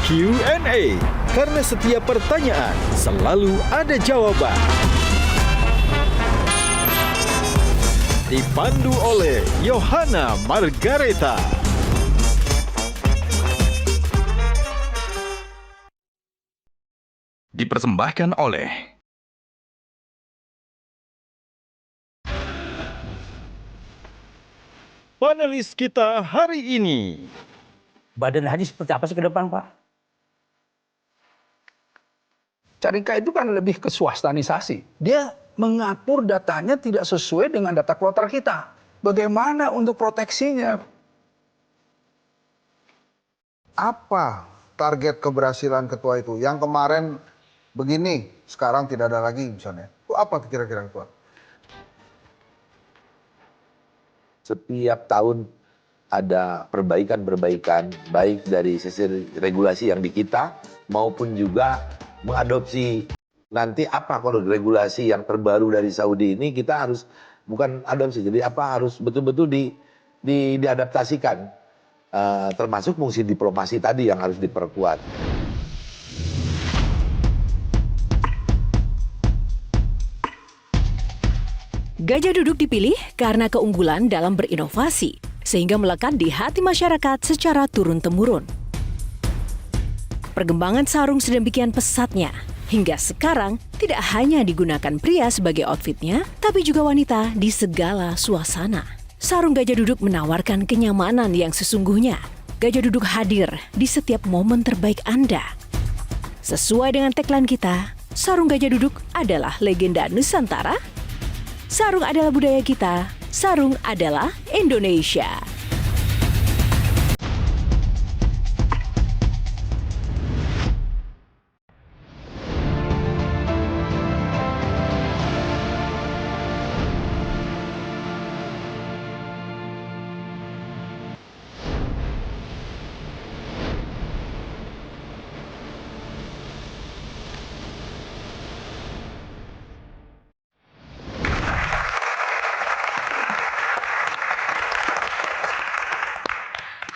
Q&A, karena setiap pertanyaan selalu ada jawaban. Dipandu oleh Yohana Margareta. Dipersembahkan oleh Panelis kita hari ini. Badan haji seperti apa sih ke depan, Pak? Carika itu kan lebih ke swastanisasi. Dia mengatur datanya tidak sesuai dengan data kloter kita. Bagaimana untuk proteksinya? Apa target keberhasilan ketua itu? Yang kemarin begini, sekarang tidak ada lagi misalnya. Itu apa kira-kira ketua? Setiap tahun ada perbaikan-perbaikan, baik dari sisi regulasi yang di kita, maupun juga mengadopsi nanti apa kalau regulasi yang terbaru dari Saudi ini kita harus, bukan adopsi, jadi apa harus betul-betul diadaptasikan, termasuk fungsi diplomasi tadi yang harus diperkuat. Gajah Duduk dipilih karena keunggulan dalam berinovasi, sehingga melekat di hati masyarakat secara turun-temurun. Perkembangan sarung sedemikian pesatnya, hingga sekarang tidak hanya digunakan pria sebagai outfitnya, tapi juga wanita di segala suasana. Sarung Gajah Duduk menawarkan kenyamanan yang sesungguhnya. Gajah Duduk hadir di setiap momen terbaik Anda. Sesuai dengan tagline kita, sarung Gajah Duduk adalah legenda Nusantara. Sarung adalah budaya kita, sarung adalah Indonesia.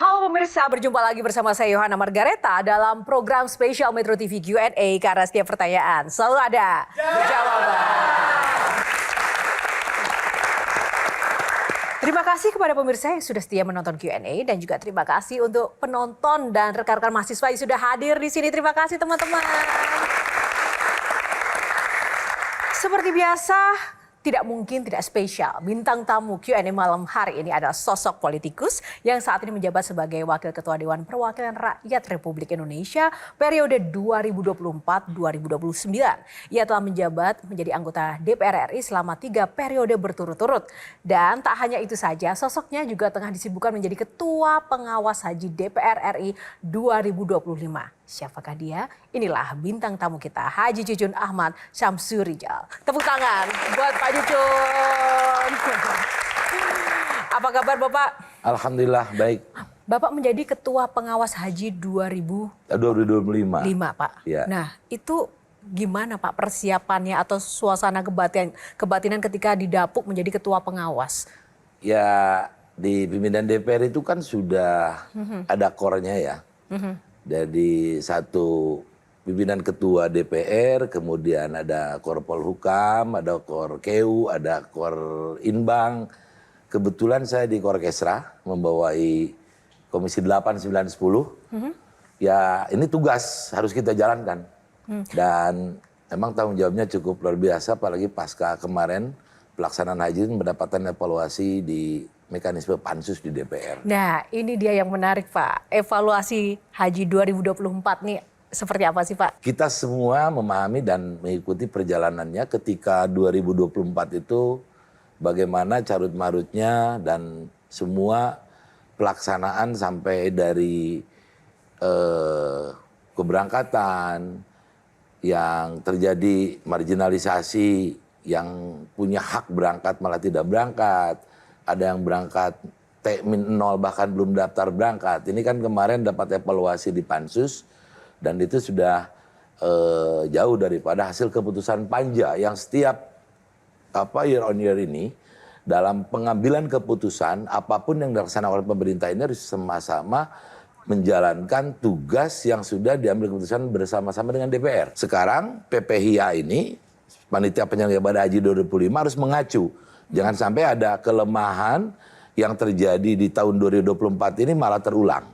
Halo pemirsa, berjumpa lagi bersama saya Yohana Margareta dalam program spesial Metro TV Q&A, karena setiap pertanyaan selalu ada jawaban. Terima kasih kepada pemirsa yang sudah setia menonton Q&A, dan juga terima kasih untuk penonton dan rekan-rekan mahasiswa yang sudah hadir di sini. Terima kasih teman-teman. Seperti biasa, tidak mungkin tidak spesial. Bintang tamu Q&A malam hari ini adalah sosok politikus yang saat ini menjabat sebagai Wakil Ketua Dewan Perwakilan Rakyat Republik Indonesia periode 2024-2029. Ia telah menjabat menjadi anggota DPR RI selama 3 periode berturut-turut. Dan tak hanya itu saja, sosoknya juga tengah disibukkan menjadi Ketua Pengawas Haji DPR RI 2025. Siapakah dia? Inilah bintang tamu kita, Haji Jujun Ahmad Syamsurijal. Tepuk tangan buat Pak Jujun. Apa kabar Bapak? Alhamdulillah baik. Bapak menjadi Ketua Pengawas Haji 2025, 2025. Pak. Ya. Nah, itu gimana Pak persiapannya atau suasana kebatinan ketika didapuk menjadi Ketua Pengawas? Ya, di pimpinan DPR itu kan sudah ada kornya ya. Jadi satu pimpinan ketua DPR, kemudian ada kor Polhukam, ada kor KEU, ada kor Inbang. Kebetulan saya di kor Kesra membawai Komisi 8, 9, 10. Ya ini tugas harus kita jalankan. Dan memang tanggung jawabnya cukup luar biasa, apalagi pasca kemarin pelaksanaan haji mendapatkan evaluasi di mekanisme pansus di DPR. Nah, ini dia yang menarik Pak. Evaluasi Haji 2024 nih seperti apa sih Pak? Kita semua memahami dan mengikuti perjalanannya ketika 2024 itu bagaimana carut-marutnya dan semua pelaksanaan sampai dari keberangkatan yang terjadi marginalisasi, yang punya hak berangkat malah tidak berangkat, ada yang berangkat T-0 bahkan belum daftar berangkat. Ini kan kemarin dapat evaluasi di Pansus dan itu sudah jauh daripada hasil keputusan Panja yang setiap year on year ini dalam pengambilan keputusan apapun yang dilaksanakan oleh pemerintah ini harus sama-sama menjalankan tugas yang sudah diambil keputusan bersama-sama dengan DPR. Sekarang PPHIA ini, Panitia Penyelenggara Ibadah Haji 2025 harus mengacu. Jangan sampai ada kelemahan yang terjadi di tahun 2024 ini malah terulang.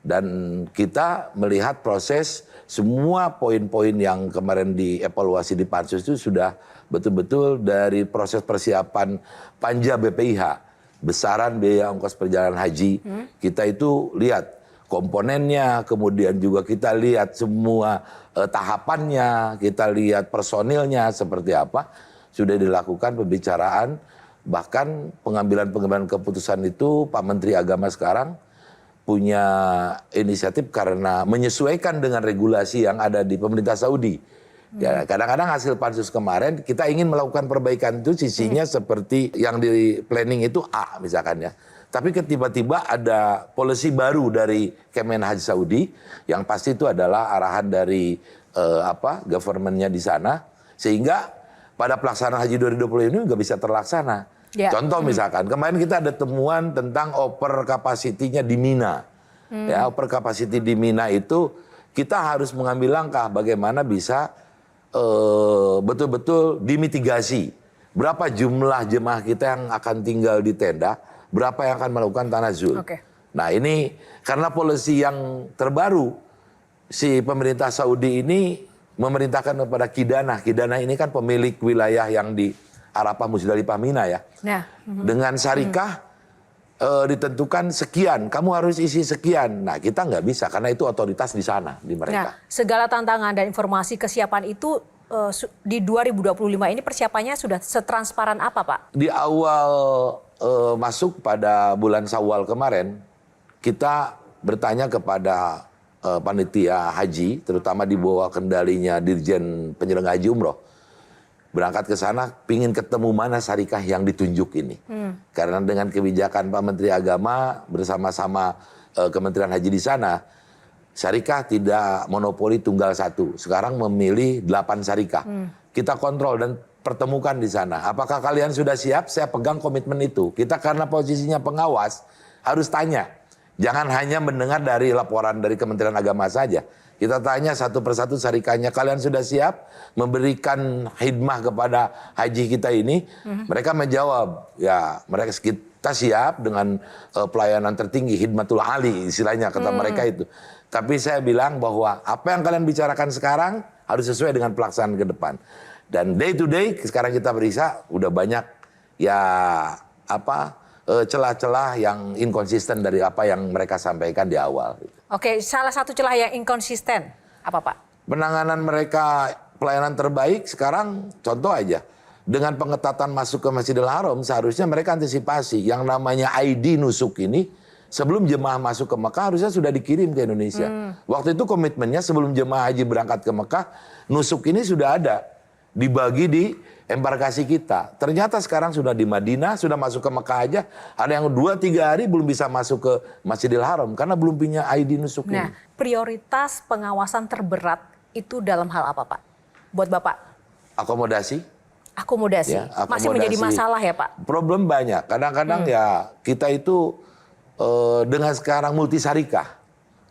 Dan kita melihat proses semua poin-poin yang kemarin dievaluasi di Pansus itu sudah betul-betul dari proses persiapan panja BPIH, besaran biaya ongkos perjalanan haji, kita itu lihat komponennya, kemudian juga kita lihat semua tahapannya, kita lihat personilnya seperti apa, sudah dilakukan pembicaraan, bahkan pengambilan keputusan itu Pak Menteri Agama sekarang punya inisiatif karena menyesuaikan dengan regulasi yang ada di pemerintah Saudi. Ya, kadang-kadang hasil pansus kemarin kita ingin melakukan perbaikan itu sisinya seperti yang di planning itu A misalkan ya. Tapi tiba-tiba ada policy baru dari Kemen Haji Saudi yang pasti itu adalah arahan dari government-nya di sana sehingga pada pelaksanaan haji 2020 ini nggak bisa terlaksana. Ya. Contoh misalkan kemarin kita ada temuan tentang over capacity-nya di Mina. Ya, over capacity di Mina itu kita harus mengambil langkah bagaimana bisa betul-betul dimitigasi. Berapa jumlah jemaah kita yang akan tinggal di tenda, berapa yang akan melakukan tanazul. Nah ini karena polisi yang terbaru, si pemerintah Saudi ini memerintahkan kepada Kidanah. Kidanah ini kan pemilik wilayah yang di Arafah, Musdalifah, Mina ya. Dengan syarikah ditentukan sekian, kamu harus isi sekian. Nah kita nggak bisa karena itu otoritas di sana, di mereka. Nah, segala tantangan dan informasi kesiapan itu di 2025 ini persiapannya sudah setransparan apa Pak? Di awal masuk pada bulan Syawal kemarin, kita bertanya kepada panitia haji, terutama di bawah kendalinya Dirjen Penyelenggara Haji Umroh. Berangkat ke sana, pingin ketemu mana syarikah yang ditunjuk ini. Karena dengan kebijakan Pak Menteri Agama bersama-sama Kementerian Haji di sana, syarikah tidak monopoli tunggal satu. Sekarang memilih 8 syarikah. Kita kontrol dan pertemukan di sana. Apakah kalian sudah siap? Saya pegang komitmen itu. Kita karena posisinya pengawas, harus tanya. Jangan hanya mendengar dari laporan dari Kementerian Agama saja. Kita tanya satu persatu syarikahnya, kalian sudah siap memberikan khidmah kepada haji kita ini? Mereka menjawab, ya mereka kita siap dengan pelayanan tertinggi, khidmatul ali istilahnya kata mereka itu. Tapi saya bilang bahwa apa yang kalian bicarakan sekarang harus sesuai dengan pelaksanaan ke depan. Dan day to day sekarang kita periksa udah banyak ya celah-celah yang inkonsisten dari apa yang mereka sampaikan di awal. Oke, salah satu celah yang inkonsisten apa Pak? Penanganan mereka pelayanan terbaik sekarang contoh aja. Dengan pengetatan masuk ke Masjidil Haram seharusnya mereka antisipasi yang namanya ID nusuk ini sebelum jemaah masuk ke Mekah harusnya sudah dikirim ke Indonesia. Waktu itu komitmennya sebelum jemaah haji berangkat ke Mekah, nusuk ini sudah ada dibagi di embarkasi kita. Ternyata sekarang sudah di Madinah, sudah masuk ke Mekah aja. Ada yang 2-3 hari belum bisa masuk ke Masjidil Haram karena belum punya ID nusuk ini. Prioritas pengawasan terberat itu dalam hal apa Pak? Buat Bapak? Akomodasi. Akomodasi. Ya, masih menjadi masalah ya Pak? Problem banyak. Kadang-kadang ya kita itu dengan sekarang multi syarikah.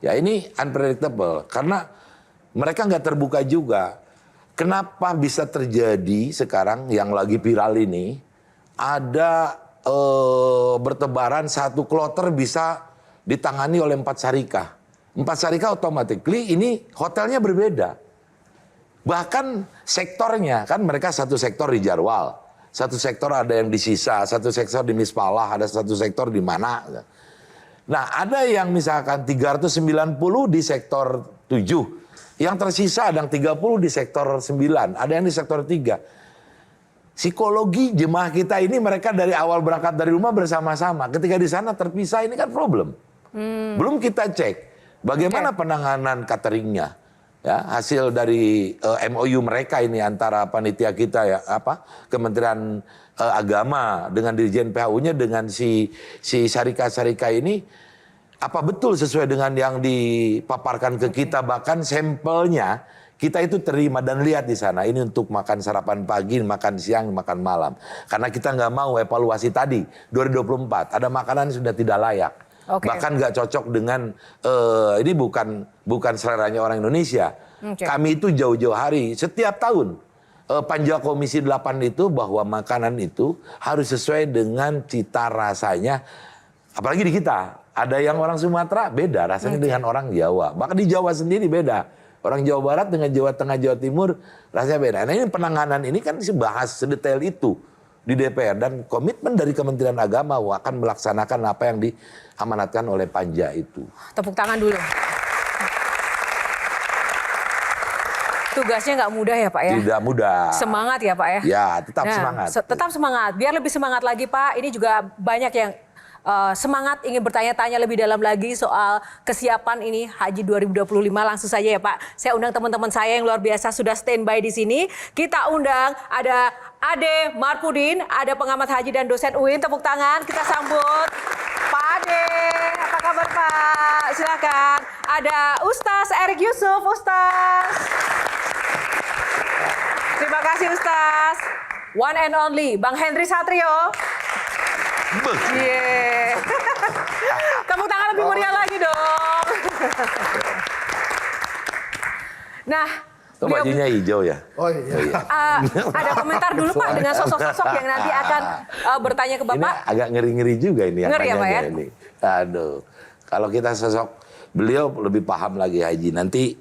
Ya ini unpredictable karena mereka nggak terbuka juga. Kenapa bisa terjadi sekarang yang lagi viral ini, ada bertebaran satu kloter bisa ditangani oleh 4 syarikah. 4 syarikah automatically ini hotelnya berbeda. Bahkan sektornya, kan mereka satu sektor di Jarwal, satu sektor ada yang di Sisa, satu sektor di Mispalah, ada satu sektor di mana. Nah ada yang misalkan 390 di sektor 7. Yang tersisa ada yang 30 di sektor 9, ada yang di sektor 3. Psikologi jemaah kita ini mereka dari awal berangkat dari rumah bersama-sama. Ketika di sana terpisah ini kan problem. Belum kita cek bagaimana penanganan cateringnya. Ya, hasil dari MOU mereka ini antara panitia kita ya Kementerian Agama dengan Dirjen PHU-nya dengan si syarikah-syarikah ini. Apa betul sesuai dengan yang dipaparkan ke kita, bahkan sampelnya Kita itu terima dan lihat di sana ini untuk makan sarapan pagi, makan siang, makan malam. Karena kita nggak mau evaluasi tadi 2024 ada makanan yang sudah tidak layak. Bahkan nggak cocok dengan ini bukan seleranya orang Indonesia. Kami itu jauh-jauh hari setiap tahun panja Komisi 8 itu bahwa makanan itu harus sesuai dengan cita rasanya. Apalagi di kita ada yang orang Sumatera beda rasanya dengan orang Jawa. Bahkan di Jawa sendiri beda. Orang Jawa Barat dengan Jawa Tengah, Jawa Timur rasanya beda. Nah ini penanganan ini kan dibahas sedetail itu di DPR. Dan komitmen dari Kementerian Agama akan melaksanakan apa yang diamanatkan oleh panja itu. Tepuk tangan dulu. Tugasnya nggak mudah ya Pak ya? Tidak mudah. Semangat ya Pak ya? Ya tetap semangat. Tetap semangat. Biar lebih semangat lagi Pak, ini juga banyak yang semangat ingin bertanya-tanya lebih dalam lagi soal kesiapan ini Haji 2025. Langsung saja ya Pak, saya undang teman-teman saya yang luar biasa sudah standby di sini. Kita undang ada Ade Marpudin, ada pengamat haji dan dosen UIN. Tepuk tangan, kita sambut Pak Ade. Apa kabar Pak? Silakan. Ada Ustaz Erik Yusuf, Ustaz. Terima kasih Ustaz. One and only Bang Henry Satrio. Yeah. Tepuk tangan lebih meriah lagi dong. Nah, bajunya hijau ya? Oh iya. Ada komentar dulu Pak dengan sosok-sosok yang nanti akan bertanya ke Bapak. Ini agak ngeri-ngeri juga ini yang ngeri ya, Pak ya? ini. Aduh, kalau kita sosok beliau lebih paham lagi haji. Nanti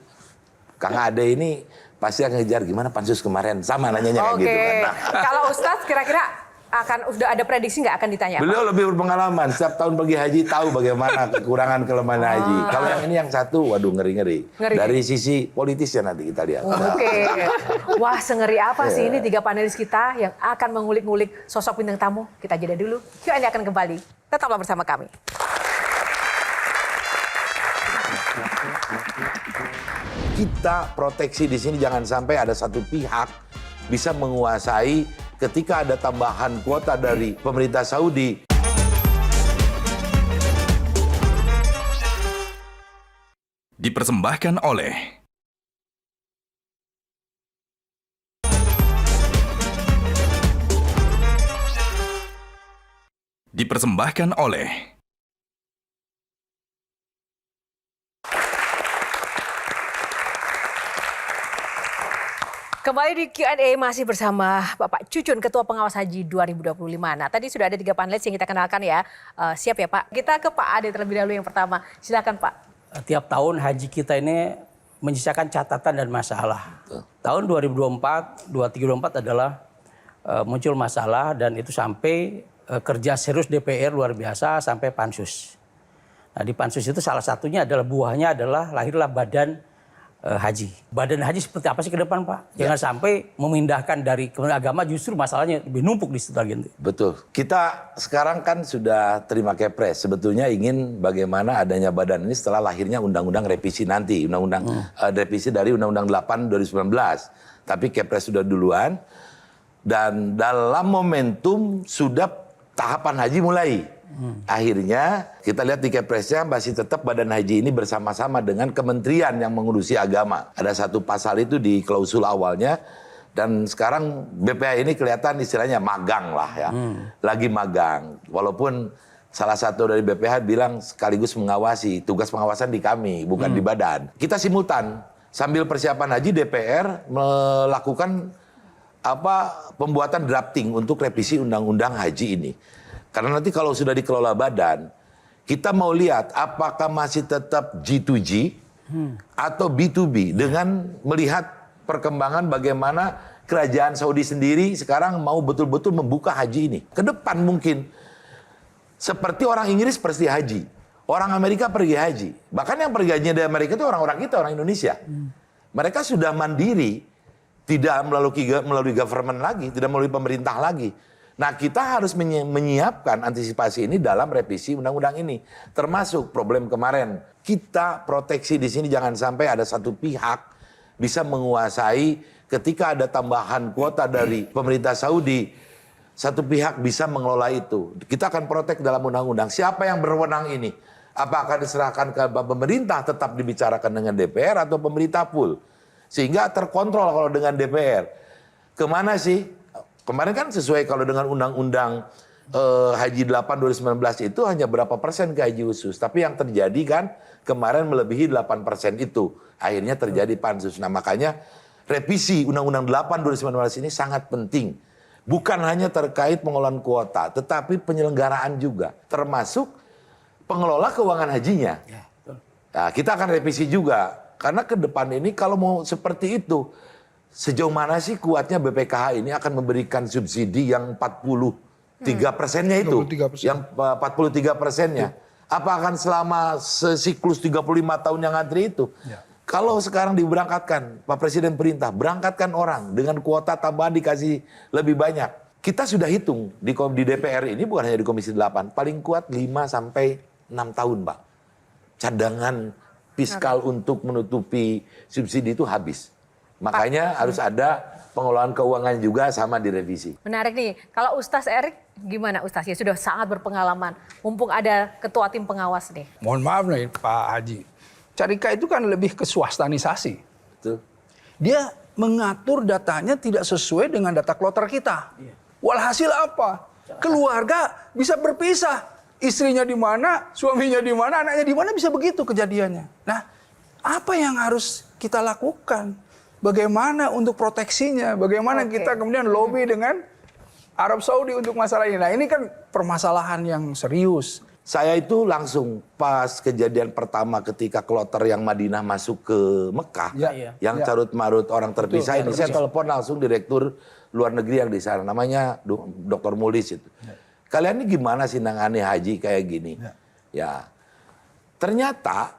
Kang Ade ini pasti akan ngejar gimana pansus kemarin. Sama nanyanya kayak gitu kan. Nah. Kalau Ustadz kira-kira sudah ada prediksi nggak akan ditanya? Beliau lebih berpengalaman. Setiap tahun pergi haji tahu bagaimana kekurangan kelemahan haji. Kalau yang ini yang satu, waduh ngeri-ngeri. Dari sisi politisnya nanti kita lihat. Oke. Wah sengeri apa sih ini 3 panelis kita yang akan mengulik-ngulik sosok bintang tamu. Kita jeda dulu. Q&A akan kembali. Tetaplah bersama kami. Kita proteksi di sini jangan sampai ada satu pihak bisa menguasai ketika ada tambahan kuota dari pemerintah Saudi. Dipersembahkan oleh Kembali di Q&A masih bersama Bapak Cucun, Ketua Pengawas Haji 2025. Nah tadi sudah ada 3 panelis yang kita kenalkan ya. Siap ya Pak? Kita ke Pak Ade terlebih dahulu yang pertama. Silakan Pak. Tiap tahun haji kita ini menyisakan catatan dan masalah. Tahun 2024, 2024 adalah muncul masalah dan itu sampai kerja serius DPR luar biasa sampai pansus. Nah di pansus itu salah satunya adalah buahnya adalah lahirlah badan haji. Badan haji seperti apa sih ke depan Pak? Jangan sampai memindahkan dari Kementerian Agama justru masalahnya lebih numpuk di situ lagi. Betul. Kita sekarang kan sudah terima kepres. Sebetulnya ingin bagaimana adanya badan ini setelah lahirnya undang-undang revisi nanti. Undang-undang revisi dari Undang-Undang 8 2019. Tapi kepres sudah duluan. Dan dalam momentum sudah tahapan haji mulai. Akhirnya kita lihat di kepresnya masih tetap badan haji ini bersama-sama dengan kementerian yang mengurusi agama. Ada satu pasal itu di klausul awalnya dan sekarang BPH ini kelihatan istilahnya magang lah ya. Lagi magang. Walaupun salah satu dari BPH bilang sekaligus mengawasi, tugas pengawasan di kami bukan di badan. Kita simultan sambil persiapan haji DPR melakukan pembuatan drafting untuk revisi undang-undang haji ini. Karena nanti kalau sudah dikelola badan, kita mau lihat apakah masih tetap G2G atau B2B dengan melihat perkembangan bagaimana kerajaan Saudi sendiri sekarang mau betul-betul membuka haji ini. Ke depan mungkin seperti orang Inggris pergi haji, orang Amerika pergi haji. Bahkan yang pergi haji dari Amerika itu orang-orang kita, orang Indonesia. Mereka sudah mandiri, tidak melalui government lagi, tidak melalui pemerintah lagi. Nah kita harus menyiapkan antisipasi ini dalam revisi undang-undang ini. Termasuk problem kemarin. Kita proteksi di sini jangan sampai ada satu pihak bisa menguasai ketika ada tambahan kuota dari pemerintah Saudi. Satu pihak bisa mengelola itu. Kita akan protek dalam undang-undang. Siapa yang berwenang ini? Apakah diserahkan ke pemerintah tetap dibicarakan dengan DPR atau pemerintah full? Sehingga terkontrol kalau dengan DPR. Kemana sih? Kemarin kan sesuai kalau dengan Undang-Undang Haji 8 2019 itu hanya berapa persen ke haji khusus. Tapi yang terjadi kan kemarin melebihi 8% itu. Akhirnya terjadi pansus. Nah makanya revisi Undang-Undang 8 2019 ini sangat penting. Bukan hanya terkait pengelolaan kuota, tetapi penyelenggaraan juga. Termasuk pengelola keuangan hajinya. Nah, kita akan revisi juga. Karena ke depan ini kalau mau seperti itu, sejauh mana sih kuatnya BPKH ini akan memberikan subsidi yang 43%-nya itu? 23%. Yang 43%-nya. Apa akan selama siklus 35 tahun yang antri itu? Ya. Kalau sekarang diberangkatkan, Pak Presiden perintah, berangkatkan orang dengan kuota tambahan dikasih lebih banyak. Kita sudah hitung di DPR ini, bukan hanya di Komisi 8, paling kuat 5-6 tahun, Pak. Cadangan fiskal untuk menutupi subsidi itu habis. Makanya harus ada pengelolaan keuangan juga sama direvisi. Menarik nih, kalau Ustaz Erik gimana Ustaz? Ya sudah sangat berpengalaman, mumpung ada ketua tim pengawas nih. Mohon maaf nih Pak Haji. Carika itu kan lebih ke swastanisasi. Betul. Dia mengatur datanya tidak sesuai dengan data kloter kita. Walhasil apa? Keluarga bisa berpisah. Istrinya di mana, suaminya di mana, anaknya di mana, bisa begitu kejadiannya. Nah, apa yang harus kita lakukan? Bagaimana untuk proteksinya? Bagaimana kita kemudian lobby dengan Arab Saudi untuk masalah ini? Nah, ini kan permasalahan yang serius. Saya itu langsung pas kejadian pertama ketika kloter yang Madinah masuk ke Mekah, yang carut-marut orang terpisah ini, saya telepon langsung direktur luar negeri yang di sana, namanya Dr. Mulis itu. Kalian ini gimana sih nangani haji kayak gini? Ya, ternyata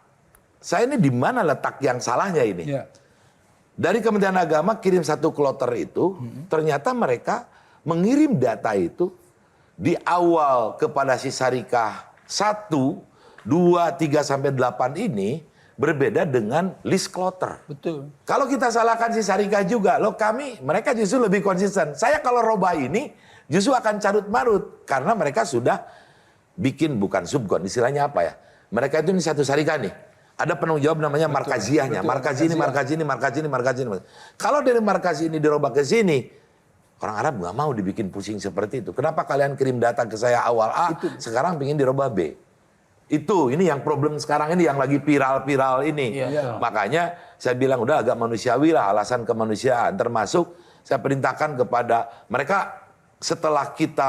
saya ini di mana letak yang salahnya ini? Dari Kementerian Agama kirim satu kloter itu, ternyata mereka mengirim data itu di awal kepada si Syarikah 1, 2, 3, sampai 8 ini berbeda dengan list kloter. Betul. Kalau kita salahkan si Syarikah juga, loh mereka justru lebih konsisten. Saya kalau robah ini justru akan carut-marut karena mereka sudah bikin bukan subkon, istilahnya apa ya? Mereka itu ini satu Syarikah nih. Ada penanggung jawab namanya markaziahnya. Markazi ini. Kalau dari markazi ini dirobah ke sini, orang Arab nggak mau dibikin pusing seperti itu. Kenapa kalian kirim data ke saya awal A, sekarang pengen dirubah B? Ini yang problem sekarang ini yang lagi viral-viral ini. Makanya saya bilang udah agak manusiawi lah, alasan kemanusiaan. Termasuk saya perintahkan kepada mereka setelah kita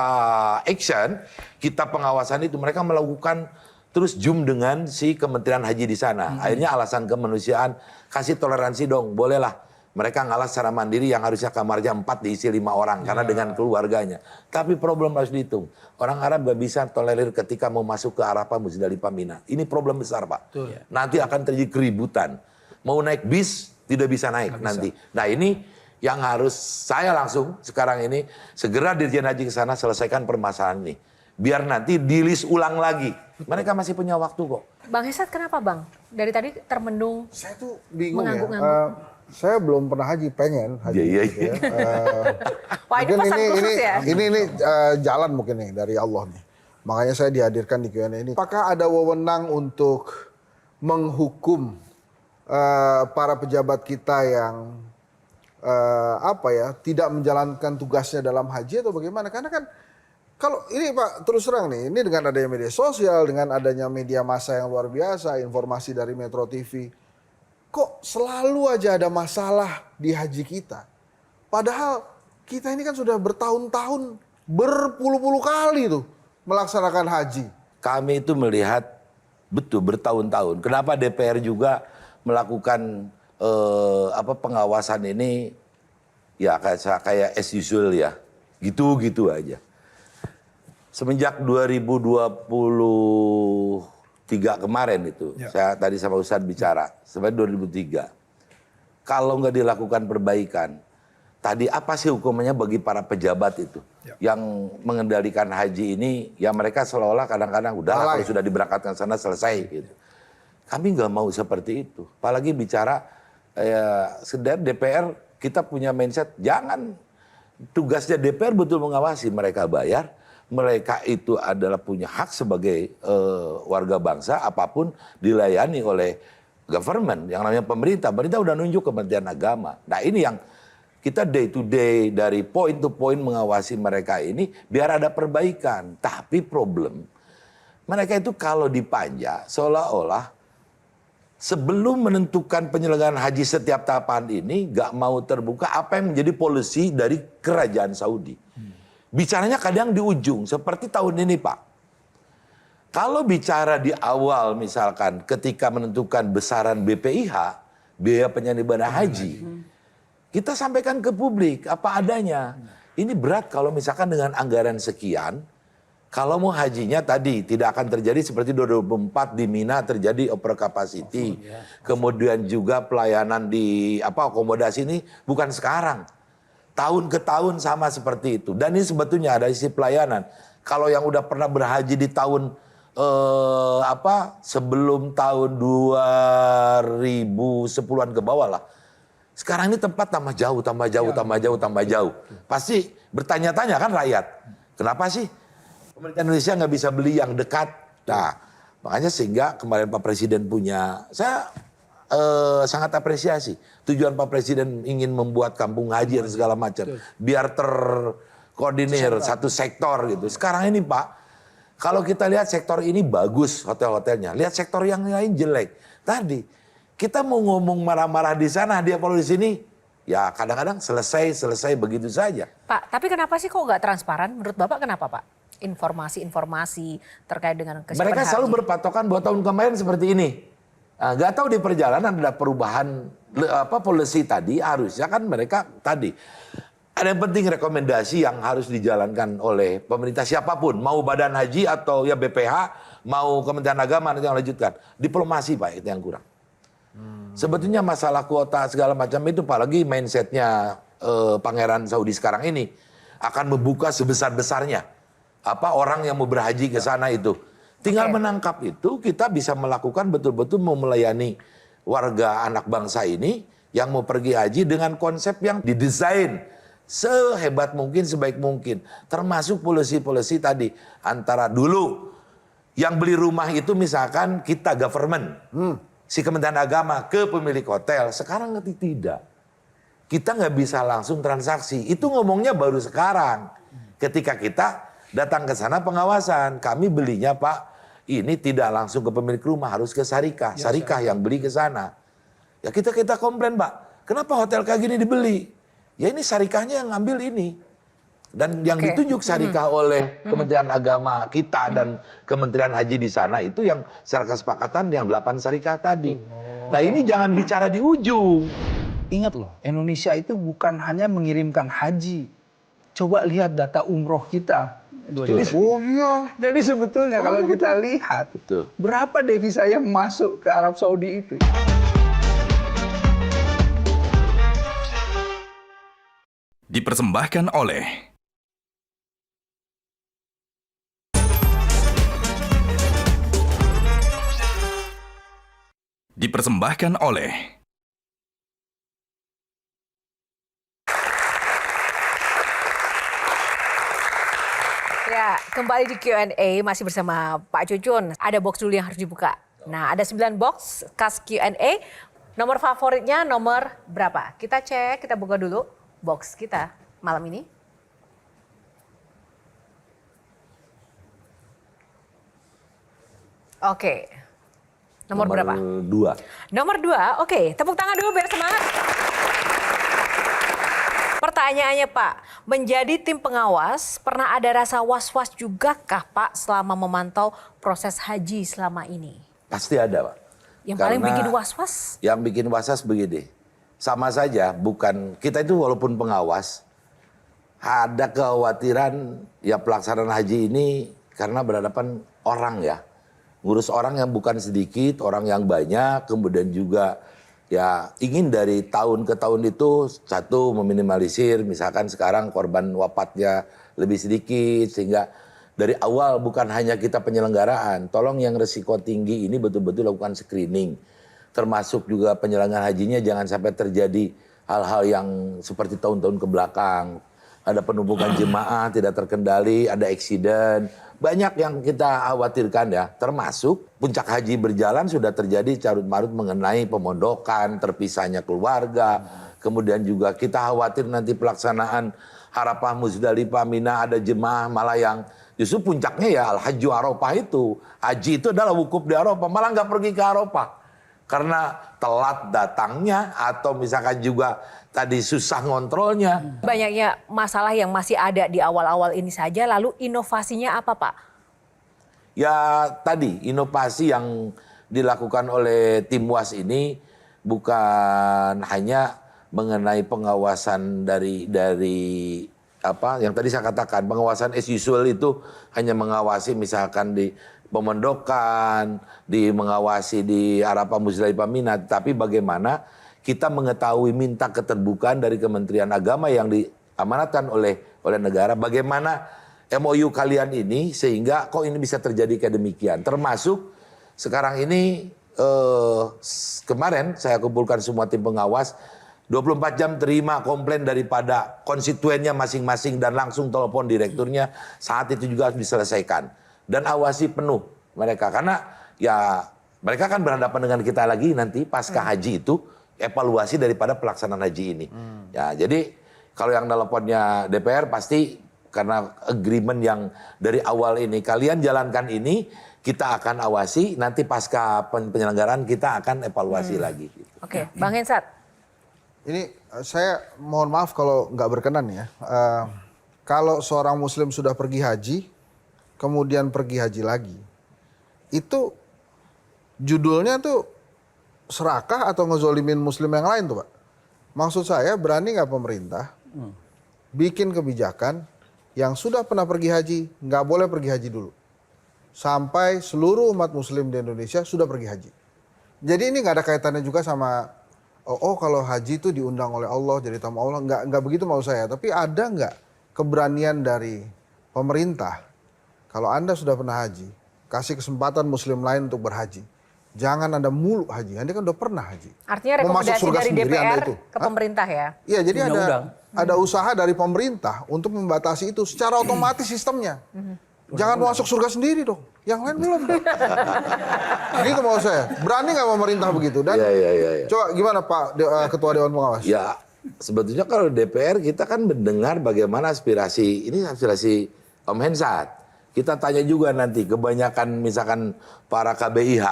action, kita pengawasan itu, mereka melakukan terus zoom dengan si Kementerian Haji di sana. Akhirnya alasan kemanusiaan, kasih toleransi dong, bolehlah. Mereka ngalah secara mandiri yang harusnya kamarnya 4 diisi 5 orang karena dengan keluarganya. Tapi problem harus dihitung. Orang Arab gak bisa tolerir ketika mau masuk ke Arafah, Muzdalifah, Mina. Ini problem besar, Pak. Nanti akan terjadi keributan. Mau naik bis tidak bisa naik nanti. Nah ini yang harus saya langsung sekarang ini segera Dirjen Haji ke sana selesaikan permasalahan ini. Biar nanti di-list ulang lagi. Mereka masih punya waktu kok. Bang Hesat kenapa Bang? Dari tadi termenung, Saya tuh bingung ya. mengangguk-ngangguk. Saya belum pernah haji, pengen haji. Gitu ya. Wah ini Mungkin pesan khusus ya? Ini jalan mungkin nih dari Allah nih. Makanya saya dihadirkan di Q&A ini. Apakah ada wewenang untuk menghukum para pejabat kita yang tidak menjalankan tugasnya dalam haji atau bagaimana? Karena kan kalau ini Pak terus terang nih, ini dengan adanya media sosial, dengan adanya media massa yang luar biasa, informasi dari Metro TV, kok selalu aja ada masalah di haji kita. Padahal kita ini kan sudah bertahun-tahun, berpuluh-puluh kali tuh melaksanakan haji. Kami itu melihat betul bertahun-tahun. Kenapa DPR juga melakukan pengawasan ini ya kayak as usual ya. Gitu-gitu aja. Semenjak 2023 kemarin itu, saya tadi sama Ustadz bicara, sampai 2003. Kalau nggak dilakukan perbaikan, tadi apa sih hukumannya bagi para pejabat itu? Yang mengendalikan haji ini, ya mereka seolah-olah kadang-kadang udah kalau sudah diberangkatkan sana selesai gitu. Kami nggak mau seperti itu. Apalagi bicara DPR, kita punya mindset, jangan tugasnya DPR betul mengawasi, mereka bayar. Mereka itu adalah punya hak sebagai warga bangsa, apapun dilayani oleh government, yang namanya pemerintah udah nunjuk Kementerian Agama. Nah ini yang kita day to day dari point to point mengawasi mereka ini biar ada perbaikan. Tapi problem mereka itu kalau dipanja seolah-olah sebelum menentukan penyelenggaraan haji setiap tahapan ini gak mau terbuka apa yang menjadi policy dari kerajaan Saudi. Bicaranya kadang di ujung seperti tahun ini Pak. Kalau bicara di awal misalkan ketika menentukan besaran BPIH, biaya penyelenggaraan ibadah haji, kita sampaikan ke publik apa adanya. Ini berat kalau misalkan dengan anggaran sekian, kalau mau hajinya tadi tidak akan terjadi seperti 2024 di Mina terjadi over capacity. Kemudian juga pelayanan di akomodasi ini bukan sekarang. Tahun ke tahun sama seperti itu. Dan ini sebetulnya ada isi pelayanan. Kalau yang udah pernah berhaji di tahun sebelum tahun 2010-an ke bawah lah. Sekarang ini tempat tambah jauh. Pasti bertanya-tanya kan rakyat. Kenapa sih pemerintah Indonesia nggak bisa beli yang dekat? Nah, makanya sehingga kemarin Pak Presiden punya, saya sangat apresiasi. Tujuan Pak Presiden ingin membuat kampung haji dan segala macam. Biar terkoordinir satu sektor gitu. Sekarang ini Pak, kalau kita lihat sektor ini bagus hotel-hotelnya, lihat sektor yang lain jelek. Tadi kita mau ngomong marah-marah di sana, dia kalau di sini, ya kadang-kadang selesai begitu saja. Pak, tapi kenapa sih kok nggak transparan? Menurut Bapak kenapa Pak? Informasi-informasi terkait dengan kesiapan Mereka selalu haji. berpatokan bahwa tahun kemarin seperti ini. Nah, nggak tahu di perjalanan ada perubahan policy tadi, harusnya kan mereka tadi. Ada yang penting rekomendasi yang harus dijalankan oleh pemerintah siapapun. Mau Badan Haji atau ya BPH, mau Kementerian Agama nanti yang lanjutkan. Diplomasi Pak, itu yang kurang. Sebetulnya masalah kuota segala macam itu apalagi mindsetnya Pangeran Saudi sekarang ini akan membuka sebesar-besarnya. Orang yang mau berhaji ke sana itu. Tinggal menangkap itu kita bisa melakukan betul-betul mau melayani warga anak bangsa ini yang mau pergi haji dengan konsep yang didesain sehebat mungkin, sebaik mungkin. Termasuk polisi-polisi tadi. Antara dulu yang beli rumah itu misalkan kita government. Si Kementerian Agama ke pemilik hotel. Sekarang tidak. Kita nggak bisa langsung transaksi. Itu ngomongnya baru sekarang. Ketika kita datang ke sana pengawasan. Kami belinya Pak, ini tidak langsung ke pemilik rumah. Harus ke Syarikah. Syarikah yang beli ke sana. Ya kita komplain Pak. Kenapa hotel kayak gini dibeli? Ya ini syarikahnya yang ngambil ini. Dan yang ditunjuk syarikah oleh Kementerian Agama kita dan Kementerian Haji di sana itu yang secara kesepakatan yang 8 syarikah tadi. Nah ini jangan bicara di ujung. Ingat loh, Indonesia itu bukan hanya mengirimkan haji. Coba lihat data umroh kita. Jadi sebetulnya kalau kita lihat berapa devisa yang masuk ke Arab Saudi itu. Dipersembahkan oleh Ya, kembali di Q&A masih bersama Pak Cucun. Ada box dulu yang harus dibuka. Nah, ada 9 box khas Q&A. Nomor favoritnya nomor berapa? Kita cek, kita buka dulu box kita malam ini. Oke. Nomor berapa? 2. Nomor 2. Oke, tepuk tangan dulu biar semangat. Pertanyaannya Pak, menjadi tim pengawas pernah ada rasa was-was juga kah Pak selama memantau proses haji selama ini? Pasti ada Pak. Yang paling bikin was-was? Yang bikin was-was begini, sama saja bukan, kita itu walaupun pengawas, ada kekhawatiran ya pelaksanaan haji ini karena berhadapan orang ya. Ngurus orang yang bukan sedikit, orang yang banyak, kemudian juga ya ingin dari tahun ke tahun itu satu meminimalisir misalkan sekarang korban wafatnya lebih sedikit sehingga dari awal bukan hanya kita penyelenggaraan, tolong yang resiko tinggi ini betul-betul lakukan screening. Termasuk juga penyelenggaraan hajinya jangan sampai terjadi hal-hal yang seperti tahun-tahun ke belakang. Ada penumpukan jemaah tidak terkendali, ada eksiden, banyak yang kita khawatirkan ya, termasuk puncak haji berjalan sudah terjadi carut-marut mengenai pemondokan, terpisahnya keluarga. Kemudian juga kita khawatir nanti pelaksanaan Arafah, Muzdalifah, Mina ada jemaah malah yang justru puncaknya ya Al-Hajju Arafah itu. Haji itu adalah wukuf di Arafah, malah nggak pergi ke Arafah. Karena telat datangnya atau misalkan juga tadi susah ngontrolnya. Banyaknya masalah yang masih ada di awal-awal ini saja, lalu inovasinya apa Pak? Ya tadi inovasi yang dilakukan oleh tim WAS ini bukan hanya mengenai pengawasan dari apa yang tadi saya katakan, pengawasan as usual itu hanya mengawasi misalkan di pemondokan, mengawasi di Arafah, Muzdalifah, Mina, tapi bagaimana kita mengetahui minta keterbukaan dari Kementerian Agama yang diamanatkan oleh negara, bagaimana MOU kalian ini sehingga kok ini bisa terjadi kayak demikian. Termasuk sekarang ini kemarin saya kumpulkan semua tim pengawas, 24 jam terima komplain daripada konstituennya masing-masing dan langsung telepon direkturnya, saat itu juga harus diselesaikan. Dan awasi penuh mereka, karena ya mereka kan berhadapan dengan kita lagi nanti pasca haji itu, evaluasi daripada pelaksanaan haji ini. Ya, jadi kalau yang teleponnya DPR pasti karena agreement yang dari awal ini kalian jalankan ini, kita akan awasi, nanti pasca penyelenggaraan kita akan evaluasi lagi. Oke, Bang Hensat. Ini saya mohon maaf kalau nggak berkenan ya. Kalau seorang muslim sudah pergi haji, kemudian pergi haji lagi, itu judulnya tuh serakah atau ngezolimin muslim yang lain tuh Pak? Maksud saya berani nggak pemerintah bikin kebijakan yang sudah pernah pergi haji, nggak boleh pergi haji dulu. Sampai seluruh umat muslim di Indonesia sudah pergi haji. Jadi ini nggak ada kaitannya juga sama, oh kalau haji itu diundang oleh Allah, jadi tamu Allah. Nggak begitu mau saya. Tapi ada nggak keberanian dari pemerintah, kalau Anda sudah pernah haji, kasih kesempatan muslim lain untuk berhaji. Jangan Anda mulu haji, Anda kan udah pernah haji. Artinya rekomendasi dari DPR ke pemerintah ya? Iya, jadi ada usaha dari pemerintah untuk membatasi itu secara otomatis sistemnya. Jangan masuk surga sendiri dong, yang lain belum. Gitu mau saya. Berani nggak pemerintah begitu? Dan coba gimana Pak Ketua Dewan Pengawas? Ya sebetulnya kalau DPR kita kan mendengar bagaimana aspirasi Om Hensat. Kita tanya juga nanti kebanyakan misalkan para KBIH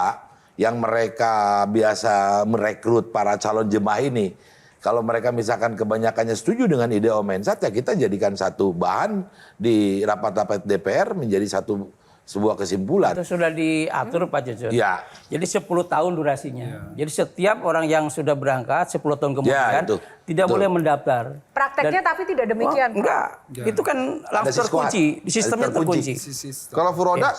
yang mereka biasa merekrut para calon jemaah ini. Kalau mereka misalkan kebanyakannya setuju dengan ide Om Hensat, ya kita jadikan satu bahan di rapat-rapat DPR menjadi sebuah kesimpulan. Itu sudah diatur Pak Cucun. Ya. Jadi 10 tahun durasinya. Jadi setiap orang yang sudah berangkat 10 tahun kemudian tidak boleh mendaftar. Prakteknya tapi tidak demikian. Enggak. Itu kan langsung terkunci. Di sistemnya terkunci. Kalau Furoda?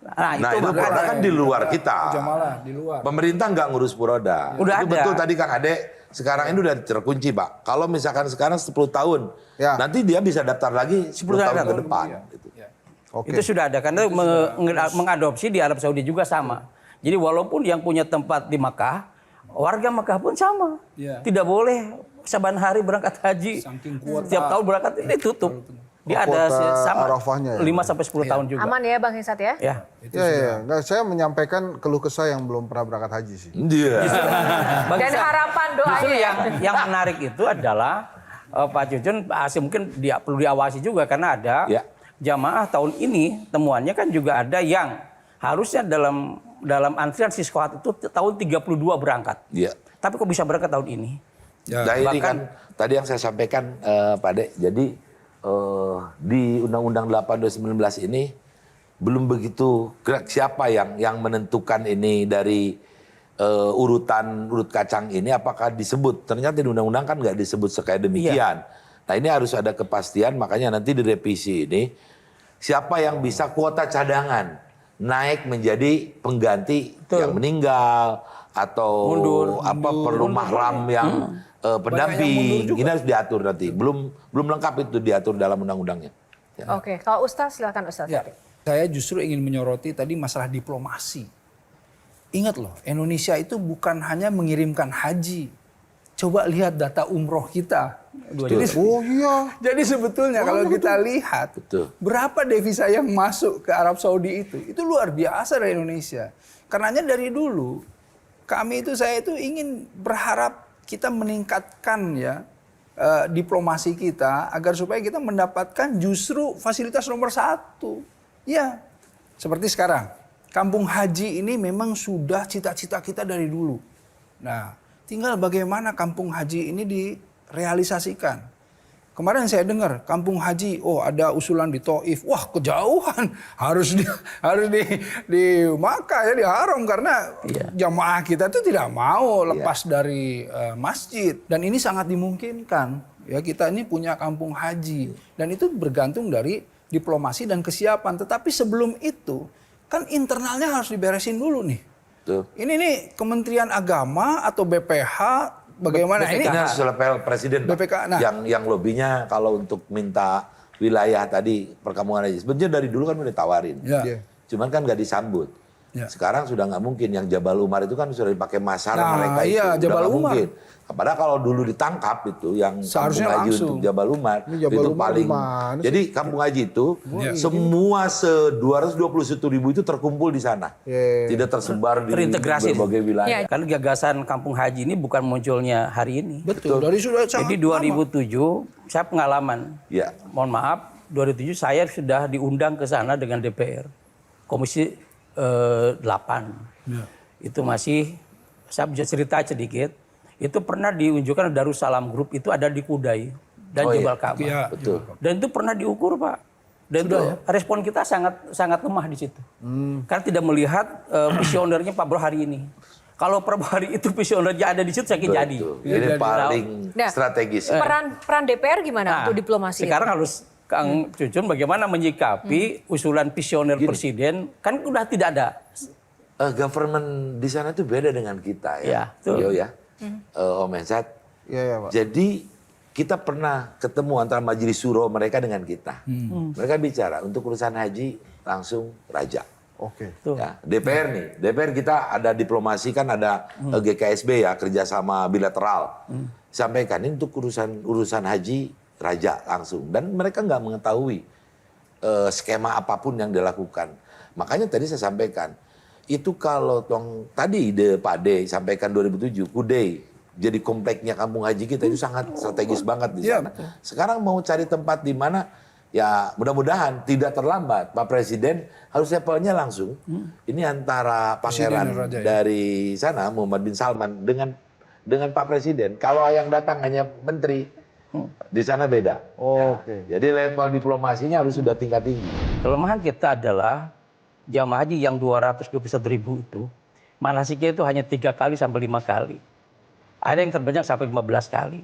Nah itu Furoda kan di luar kita. Jamalah di luar. Pemerintah nggak ngurus Furoda. Udah itu ada. Betul tadi Kang Ade. Sekarang ini udah terkunci Pak. Kalau misalkan sekarang 10 tahun, nanti dia bisa daftar lagi 10 tahun ke depan. Gitu. Itu sudah ada karena mengadopsi di Arab Saudi juga sama. Jadi walaupun yang punya tempat di Makkah, warga Makkah pun sama. Tidak boleh saban hari berangkat haji. Setiap tahun berangkat ini tutup. Dia ada sama 5 sampai 10 tahun juga. Aman ya Bang Hensat ya? Ya. Nggak, saya menyampaikan keluh kesah yang belum pernah berangkat haji sih. Iya. Dan harapan doanya. Justru yang menarik itu adalah Pak Cucun mungkin perlu diawasi juga karena ada jamaah tahun ini temuannya kan juga ada yang harusnya dalam antrian Siskohat itu tahun 32 berangkat. Iya. Tapi kok bisa berangkat tahun ini? Nah ini kan tadi yang saya sampaikan Pak Dek, jadi di Undang-Undang 8 2019 ini belum begitu siapa yang menentukan ini dari urut kacang ini apakah disebut. Ternyata di undang-undang kan nggak disebut sekaya demikian. Nah ini harus ada kepastian, makanya nanti di revisi ini siapa yang bisa kuota cadangan naik menjadi pengganti yang meninggal atau perlu mahram yang pendamping. Ini harus diatur nanti. Belum lengkap itu diatur dalam undang-undangnya. Ya. Oke, kalau Ustaz silakan Ustaz. Ya, saya justru ingin menyoroti tadi masalah diplomasi. Ingat loh, Indonesia itu bukan hanya mengirimkan haji. Coba lihat data umroh kita. Oh iya. Jadi sebetulnya kalau kita lihat Betul. berapa devisa yang masuk ke Arab Saudi itu luar biasa dari Indonesia. Karenanya dari dulu saya itu ingin berharap kita meningkatkan ya diplomasi kita agar supaya kita mendapatkan justru fasilitas nomor 1. Ya, seperti sekarang. Kampung haji ini memang sudah cita-cita kita dari dulu. Nah, tinggal bagaimana kampung haji ini direalisasikan. Kemarin saya dengar kampung haji, ada usulan di Taif. Wah, kejauhan. Harus di Makkah ya, di Haram karena jamaah kita itu tidak mau lepas dari masjid, dan ini sangat dimungkinkan. Ya, kita ini punya kampung haji dan itu bergantung dari diplomasi dan kesiapan. Tetapi sebelum itu kan internalnya harus diberesin dulu nih. Tuh. Ini nih Kementerian Agama atau BPH bagaimana ini? Ini harus level presiden, Pak. BPK, nah. Yang lobbynya kalau untuk minta wilayah tadi perkampungan haji. Sebenarnya dari dulu kan udah ditawarin. Ya. Cuman kan nggak disambut. Ya. Sekarang sudah nggak mungkin. Yang Jabal Umar itu kan sudah dipakai masalah mereka itu. Iya, Udah Jabal nggak Umar. mungkin. Padahal kalau dulu ditangkap itu yang Seharusnya kampung haji langsung. untuk Jabal Umar Ini Jabal itu Umar paling. gimana sih? Jadi kampung haji itu semua 221.000 itu terkumpul di sana. Yeah. Tidak tersebar di Terintegrasi. berbagai wilayah. Ya. Kan gagasan kampung haji ini bukan munculnya hari ini. Betul. Dari sudah sangat Jadi 2007 saya pengalaman. Ya. Mohon maaf, 2007 saya sudah diundang ke sana dengan DPR. Komisi 8. Ya. Itu masih, saya bisa cerita sedikit. Itu pernah diunjukkan Darussalam Group, itu ada di Kudai dan Jabal Ka'bah. Iya. Betul. Dan itu pernah diukur, Pak. Dan itu respon kita sangat lemah di situ. Karena tidak melihat visionernya Pak Bro hari ini. Kalau Prabowo hari itu visionernya ada di situ, saya kira jadi. Betul. Ini paling Nah, strategis. Peran DPR gimana untuk diplomasi? Sekarang harus Kang Cucun bagaimana menyikapi usulan visioner presiden, kan udah tidak ada. Government di sana itu beda dengan kita ya. Ya, betul. Yo ya. Om Ensat. Iya, Pak. Jadi kita pernah ketemu antara Majelis Syuro mereka dengan kita. Mereka bicara untuk urusan haji langsung raja. Oke. Ya, DPR nih, DPR kita ada diplomasi kan ada GKSB ya, kerjasama bilateral. Sampaikan ini untuk urusan haji raja langsung, dan mereka nggak mengetahui skema apapun yang dilakukan. Makanya tadi saya sampaikan itu kalau tadi Pak D sampaikan 2007 Kudai jadi kompleknya kampung haji kita itu sangat strategis banget di sana. Sekarang mau cari tempat di mana ya mudah-mudahan tidak terlambat. Pak Presiden harus levelnya langsung. Ini antara pangeran Raja, ya. dari sana Muhammad bin Salman dengan Pak Presiden. Kalau yang datang hanya menteri, di sana beda. Oke. Jadi level diplomasinya harus sudah tingkat tinggi. Kelemahan kita adalah jamaah haji yang 221.000 itu, manasiknya itu hanya 3 kali sampai 5 kali. Ada yang terbanyak sampai 15 kali.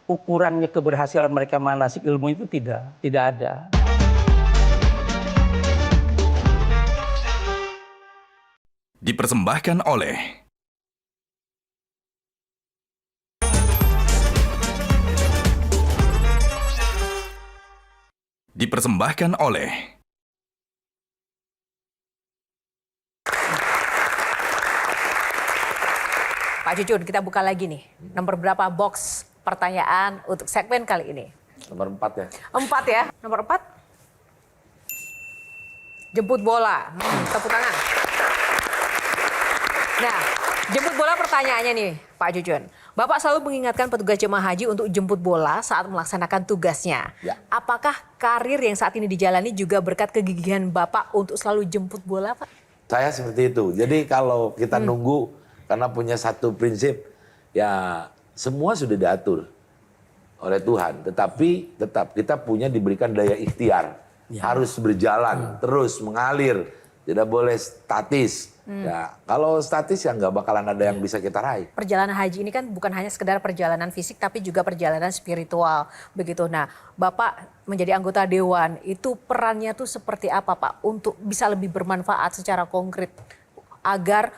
Ukurannya keberhasilan mereka manasik ilmu itu tidak ada. Dipersembahkan oleh Pak Cucun, kita buka lagi nih. Nomor berapa box pertanyaan untuk segmen kali ini? Nomor 4 ya. 4 ya. Nomor 4. Jemput bola. Tepuk tangan. Nah, jemput bola pertanyaannya nih, Pak Cucun. Bapak selalu mengingatkan petugas jemaah haji untuk jemput bola saat melaksanakan tugasnya. Ya. Apakah karir yang saat ini dijalani juga berkat kegigihan Bapak untuk selalu jemput bola, Pak? Saya seperti itu. Jadi kalau kita nunggu karena punya satu prinsip, ya semua sudah diatur oleh Tuhan. Tetapi tetap kita punya diberikan daya ikhtiar. Harus berjalan, terus mengalir. Tidak boleh statis. Ya, kalau statis ya nggak bakalan ada yang bisa kita raih. Perjalanan haji ini kan bukan hanya sekedar perjalanan fisik tapi juga perjalanan spiritual begitu. Nah, Bapak menjadi anggota dewan itu perannya tuh seperti apa, Pak, untuk bisa lebih bermanfaat secara konkret agar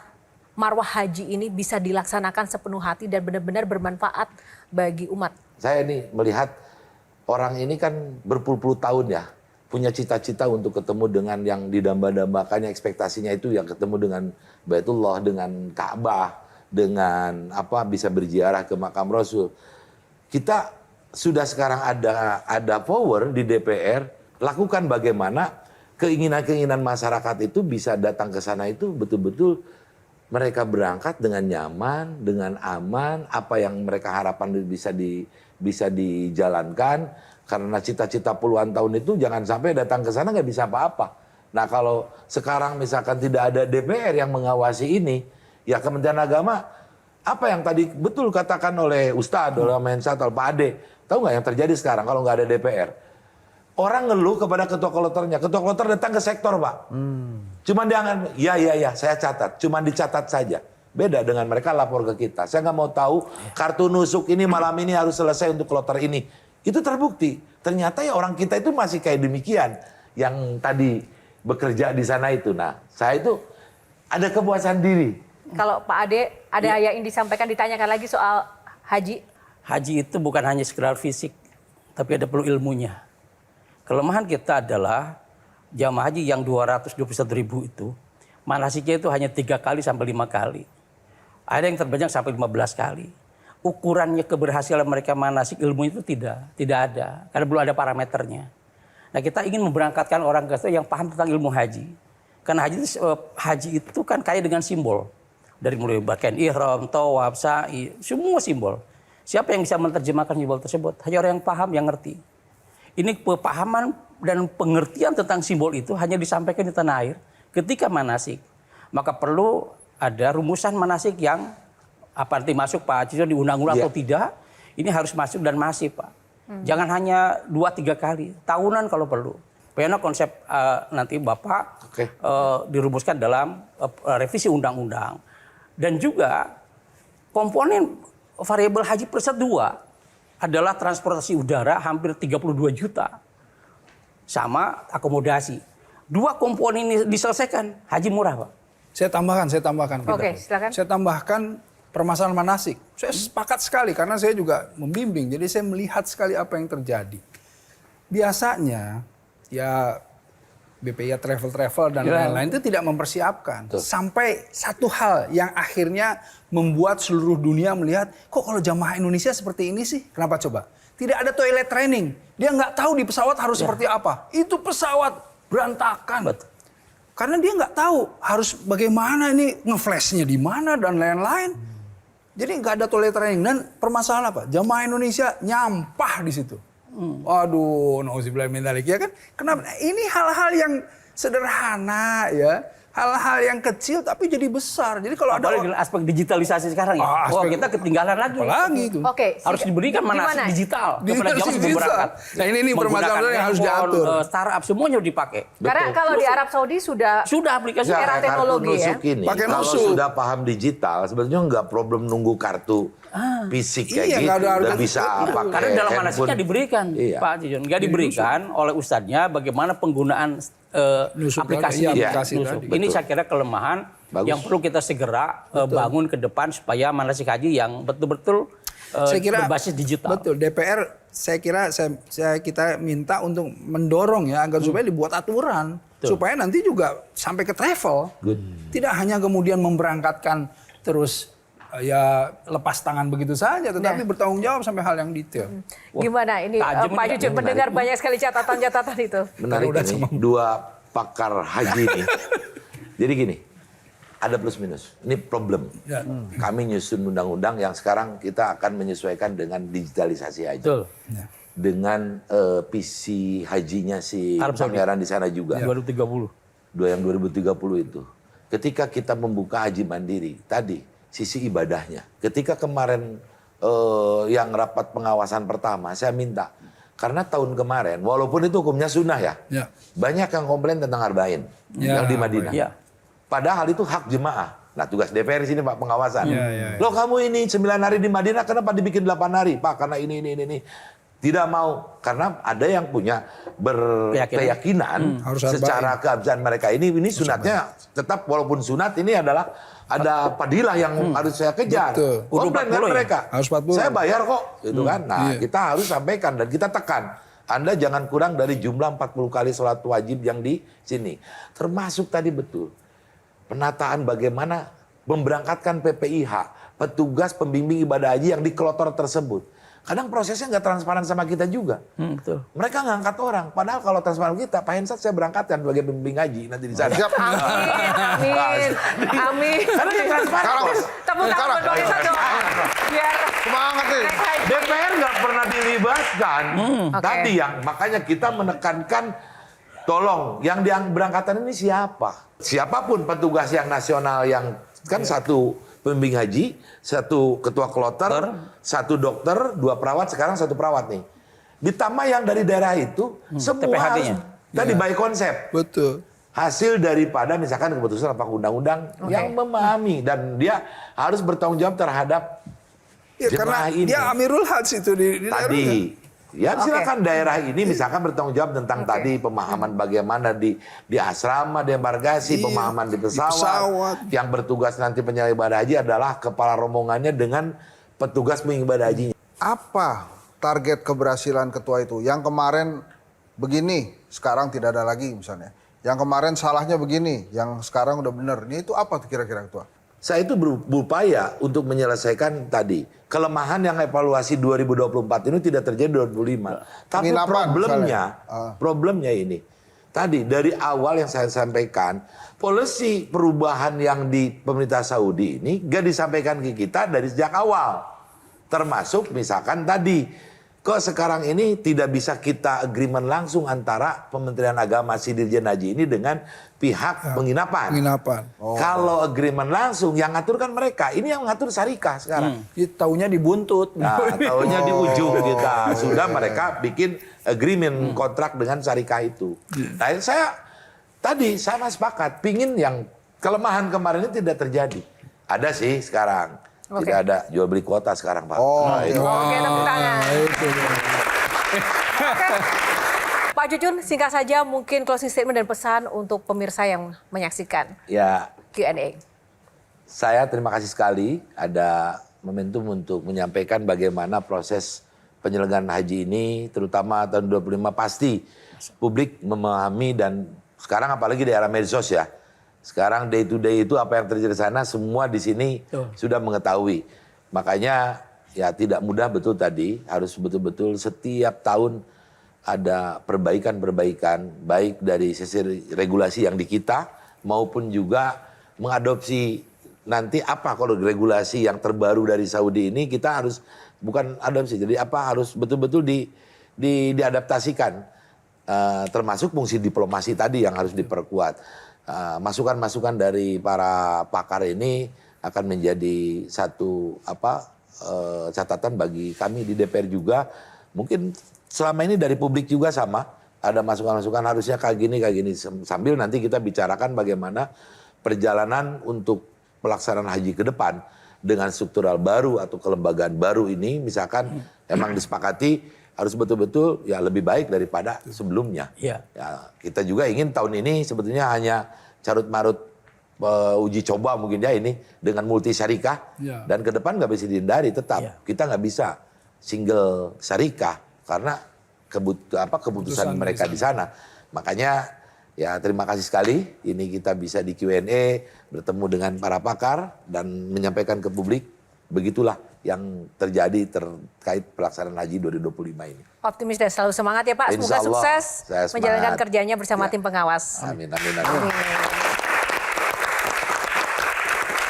marwah haji ini bisa dilaksanakan sepenuh hati dan benar-benar bermanfaat bagi umat? Saya ini melihat orang ini kan berpuluh-puluh tahun ya punya cita-cita untuk ketemu dengan yang didamba-dambakannya, ekspektasinya itu yang ketemu dengan Baitullah, dengan Ka'bah, dengan bisa berziarah ke makam Rasul. Kita sudah sekarang ada power di DPR, lakukan bagaimana keinginan-keinginan masyarakat itu bisa datang ke sana itu betul-betul mereka berangkat dengan nyaman, dengan aman, apa yang mereka harapkan bisa dijalankan, karena cita-cita puluhan tahun itu jangan sampai datang ke sana nggak bisa apa-apa. Nah kalau sekarang misalkan tidak ada DPR yang mengawasi ini, ya Kementerian Agama, apa yang tadi betul katakan oleh Ustadz, oleh Mensat, oleh Pak Ade, tahu nggak yang terjadi sekarang kalau nggak ada DPR? Orang ngeluh kepada ketua kloternya, ketua kloter datang ke sektor Pak. Cuman dia ya saya catat, cuman dicatat saja. Beda dengan mereka lapor ke kita. Saya nggak mau tahu kartu nusuk ini malam ini harus selesai untuk kloter ini. Itu terbukti. Ternyata ya orang kita itu masih kayak demikian. Yang tadi bekerja di sana itu. Nah, saya itu ada kepuasan diri. Kalau Pak Ade ada yang disampaikan, ditanyakan lagi soal haji. Haji itu bukan hanya sekedar fisik, tapi ada perlu ilmunya. Kelemahan kita adalah jamaah haji yang 221.000 itu, manasiknya itu hanya 3 kali sampai 5 kali. Ada yang terbanyak sampai 15 kali. Ukurannya keberhasilan mereka manasik ilmu itu tidak ada, karena belum ada parameternya. Nah kita ingin memberangkatkan orang ke sana yang paham tentang ilmu haji. Karena haji itu kan kaya dengan simbol. Dari mulai pakaian ihram, tawaf, sa'i, semua simbol. Siapa yang bisa menerjemahkan simbol tersebut? Hanya orang yang paham, yang ngerti. Ini pemahaman dan pengertian tentang simbol itu hanya disampaikan di tanah air ketika manasik. Maka perlu ada rumusan manasik yang apa nanti masuk Pak Ciso di undang-undang atau tidak. Ini harus masuk dan masif Pak. Jangan hanya 2-3 kali, tahunan kalau perlu. Karena konsep nanti Bapak dirumuskan dalam revisi undang-undang. Dan juga komponen variabel haji plus 2 adalah transportasi udara hampir 32 juta. Sama akomodasi. 2 komponen ini diselesaikan, haji murah Pak. Saya tambahkan. Oke, silakan. Saya tambahkan permasalahan manasik. Saya sepakat sekali karena saya juga membimbing. Jadi saya melihat sekali apa yang terjadi. Biasanya ya BPI travel dan lain-lain itu tidak mempersiapkan. Sampai satu hal yang akhirnya membuat seluruh dunia melihat, kok kalau jamaah Indonesia seperti ini sih? Kenapa coba? Tidak ada toilet training. Dia nggak tahu di pesawat harus seperti apa. Itu pesawat berantakan. Betul. Karena dia nggak tahu harus bagaimana ini ngeflashnya di mana dan lain-lain. Jadi nggak ada toilet training. Dan permasalahan apa? Jamaah Indonesia nyampah di situ. Waduh, nauzubillah min dzalik ya kan? Kenapa? Ini hal-hal yang sederhana ya, hal-hal yang kecil tapi jadi besar. Jadi kalau ada dengan aspek digitalisasi sekarang ya, kita ketinggalan lagi. Apalagi itu. Oke, Harus diberikan manasik digital kepada jamaah sebelum berangkat. Nah ini permasalahan yang harus diatur. Startup semuanya dipakai. Karena kalau di Arab Saudi sudah aplikasi era teknologi ya. Pakai kalau sudah paham digital, sebetulnya nggak problem nunggu kartu fisik kayak gitu. Udah bisa pakai karena dalam manasiknya diberikan, Pak Cijon. Nggak diberikan oleh ustadznya bagaimana penggunaan aplikasi. Tadi. Ini saya kira kelemahan yang perlu kita segera bangun ke depan supaya manasik haji yang betul-betul berbasis digital. Betul, DPR saya kira kita minta untuk mendorong ya agar supaya dibuat aturan. Supaya nanti juga sampai ke travel. Tidak hanya kemudian memberangkatkan terus ya lepas tangan begitu saja, tetapi bertanggung jawab sampai hal yang detail. Gimana ini Pak Jujun mendengar banyak sekali catatan-catatan itu. Menarik ini, 2 pakar haji ini. Jadi gini, ada plus minus. Ini problem. Kami nyusun undang-undang yang sekarang kita akan menyesuaikan dengan digitalisasi haji. Betul. Dengan visi hajinya si pangeran di sana juga. 2030. Yang 2030 itu. Ketika kita membuka haji mandiri, tadi sisi ibadahnya. Ketika kemarin yang rapat pengawasan pertama, saya minta. Karena tahun kemarin, walaupun itu hukumnya sunnah ya. Banyak yang komplain tentang arba'in. Yang di Madinah. Padahal itu hak jemaah. Nah tugas DPR di sini Pak, pengawasan. Loh kamu ini 9 hari di Madinah, kenapa dibikin 8 hari? Pak, karena ini. Tidak mau. Karena ada yang punya berkeyakinan secara keabsahan mereka. Ini sunatnya tetap, walaupun sunat ini adalah ada padilah yang harus saya kejar. Komplain kan mereka. Saya bayar kok, gitu kan. Nah, kita harus sampaikan dan kita tekan. Anda jangan kurang dari jumlah 40 kali sholat wajib yang di sini. Termasuk tadi betul. Penataan bagaimana memberangkatkan PPIH, petugas pembimbing ibadah haji yang di kloter tersebut. kadang prosesnya nggak transparan sama kita juga. Betul. Mereka ngangkat orang, padahal kalau transparan kita, Pak Hensat saya berangkatkan sebagai pembimbing haji nanti di sana. Siap. Amin. Amin. Karena dia transparan. Sekarang, Mas. Tepuk tangan buat Pak Hensat dong. Biar Semangat nih. naik haji. DPR nggak pernah dilibatkan. Oke. Tadi yang makanya kita menekankan, tolong yang berangkatan ini siapa? Siapapun petugas yang nasional yang kan satu pembimbing haji, satu ketua kloter, satu dokter, 2 perawat, sekarang 1 perawat nih. Ditambah yang dari daerah itu, semua TPHD-nya. harus tadi by konsep. Betul. Hasil daripada misalkan keputusan apa undang-undang yang memahami dan dia harus bertanggung jawab terhadap Ya, karena jemaah ini. dia Amirul Hajj itu di daerahnya. Tadi. Ya silakan daerah ini misalkan bertanggung jawab tentang tadi pemahaman bagaimana di asrama, di embarkasi, Iya, pemahaman di di pesawat. Yang bertugas nanti penyelenggara ibadah haji adalah kepala rombongannya dengan petugas pengibadah hajinya. Apa target keberhasilan ketua itu? Yang kemarin begini, sekarang tidak ada lagi misalnya. Yang kemarin salahnya begini, yang sekarang udah benar. Ini itu apa tuh kira-kira ketua? Saya itu berupaya untuk menyelesaikan tadi kelemahan yang evaluasi 2024 ini tidak terjadi 2025. Tapi Penginapan, problemnya ini tadi dari awal yang saya sampaikan, polisi perubahan yang di pemerintah Saudi ini gak disampaikan ke kita dari sejak awal. Termasuk misalkan tadi, kok sekarang ini tidak bisa kita agreement langsung antara Kementerian Agama si Dirjen Haji ini dengan pihak penginapan. Kalau agreement langsung yang ngatur kan mereka. Ini yang ngatur syarikah sekarang. Taunya dibuntut. Nah, taunya di ujung kita. Sudah mereka bikin agreement kontrak dengan syarikah itu. Nah, saya tadi sama sepakat pingin yang kelemahan kemarin ini tidak terjadi. Ada sih sekarang. Oke. Tidak ada jual beli kuota sekarang, Pak. Oh, itu. Oke, tepuk tangan. Oke. Pak Cucun, singkat saja mungkin closing statement dan pesan untuk pemirsa yang menyaksikan Ya, Q&A. saya terima kasih sekali ada momentum untuk menyampaikan bagaimana proses penyelenggaraan haji ini, terutama tahun 2025 pasti publik memahami dan sekarang apalagi di era medsos ya. Sekarang day to day itu apa yang terjadi di sana semua di sini sudah mengetahui. Makanya ya tidak mudah betul tadi, harus betul-betul setiap tahun ada perbaikan-perbaikan baik dari sisi regulasi yang di kita maupun juga mengadopsi nanti apa kalau regulasi yang terbaru dari Saudi ini kita harus bukan adopsi jadi apa harus betul-betul diadaptasikan termasuk fungsi diplomasi tadi yang harus diperkuat. Masukan-masukan dari para pakar ini akan menjadi satu catatan bagi kami di DPR juga. Mungkin selama ini dari publik juga sama, ada masukan-masukan harusnya kayak gini. Sambil nanti kita bicarakan bagaimana perjalanan untuk pelaksanaan haji ke depan dengan struktural baru atau kelembagaan baru ini, misalkan emang disepakati harus betul-betul ya lebih baik daripada sebelumnya. Iya. Ya, kita juga ingin tahun ini sebetulnya hanya carut-marut uji coba mungkin ya ini dengan multi syarikah dan ke depan nggak bisa dihindari tetap kita nggak bisa single syarikah karena keputusan mereka di sana. Makanya ya terima kasih sekali ini kita bisa di Q&A bertemu dengan para pakar dan menyampaikan ke publik begitulah yang terjadi terkait pelaksanaan haji 2025 ini. Optimis dan selalu semangat ya Pak. Semoga Insya Allah, sukses saya semangat. menjalankan kerjanya bersama Ya. tim pengawas. Amin.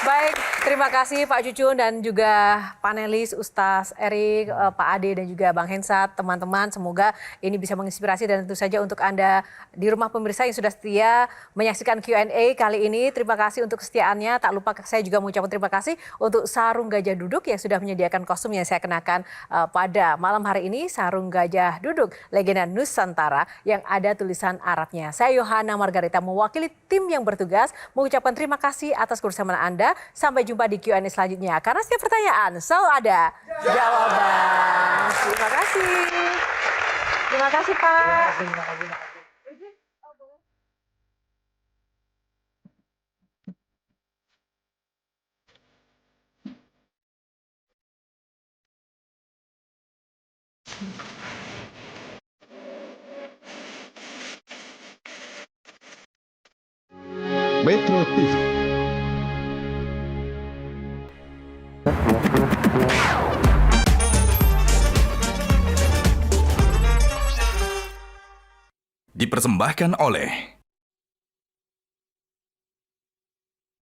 Baik, terima kasih Pak Cucun dan juga panelis Ustaz Erik, Pak Ade dan juga Bang Hensat, teman-teman. Semoga ini bisa menginspirasi dan tentu saja untuk Anda di rumah pemirsa yang sudah setia menyaksikan Q&A kali ini. Terima kasih untuk kesetiaannya. Tak lupa saya juga mengucapkan terima kasih untuk Sarung Gajah Duduk yang sudah menyediakan kostum yang saya kenakan pada malam hari ini. Sarung Gajah Duduk, legenda Nusantara yang ada tulisan Arabnya. Saya Yohana Margarita mewakili tim yang bertugas mengucapkan terima kasih atas kebersamaan Anda. Sampai jumpa di Q&A selanjutnya. Karena setiap pertanyaan selalu ada jawaban. Terima kasih. Terima kasih Pak. Metro TV. dipersembahkan oleh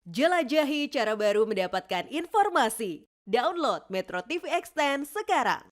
Jelajahi cara baru mendapatkan informasi. Download Metro TV Extend sekarang.